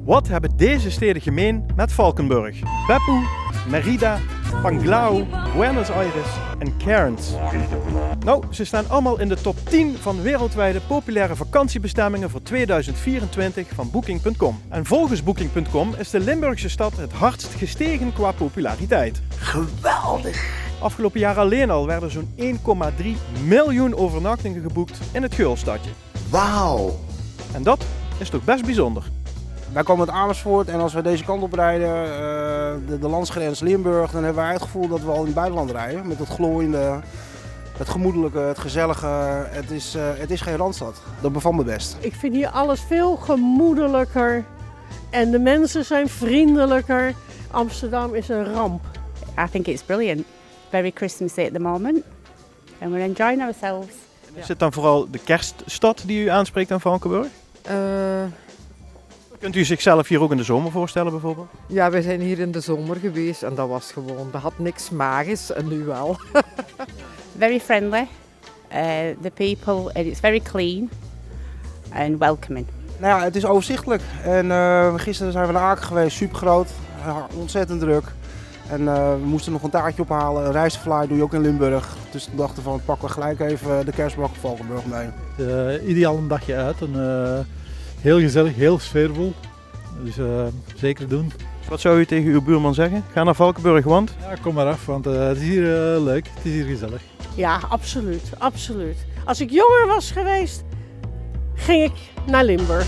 Wat hebben deze steden gemeen met Valkenburg? Beppu, Mérida, Panglao, Buenos Aires en Cairns. Nou, ze staan allemaal in de top 10 van wereldwijde populaire vakantiebestemmingen voor 2024 van Booking.com. En volgens Booking.com is de Limburgse stad het hardst gestegen qua populariteit. Geweldig! Afgelopen jaar alleen al werden zo'n 1,3 miljoen overnachtingen geboekt in het Geulstadje. Wauw! En dat is toch best bijzonder. Wij komen uit Amersfoort en als we deze kant op rijden, de landsgrens Limburg, dan hebben wij het gevoel dat we al in het buitenland rijden. Met het glooiende, het gemoedelijke, het gezellige. Het is geen Randstad. Dat bevalt me best. Ik vind hier alles veel gemoedelijker en de mensen zijn vriendelijker. Amsterdam is een ramp. I think it's brilliant. Very Christmassy at the moment. And we're enjoying ourselves. Is het dan vooral de kerststad die u aanspreekt aan Valkenburg? Kunt u zichzelf hier ook in de zomer voorstellen bijvoorbeeld? Ja, we zijn hier in de zomer geweest en dat was gewoon, dat had niks magisch en nu wel. Very friendly. The people, and it's very clean and welcoming. Nou ja, het is overzichtelijk. En gisteren zijn we naar Aken geweest, super groot, ontzettend druk. En we moesten nog een taartje ophalen. Een rijstfly doe je ook in Limburg. Dus toen dachten we van pakken we gelijk even de kerstbak van Valkenburg mee. Ideaal een dagje uit. En, heel gezellig, heel sfeervol. Dus zeker doen. Wat zou u tegen uw buurman zeggen? Ga naar Valkenburg, want? Ja, kom maar af, want het is hier leuk. Het is hier gezellig. Ja, absoluut, absoluut. Als ik jonger was geweest, ging ik naar Limburg.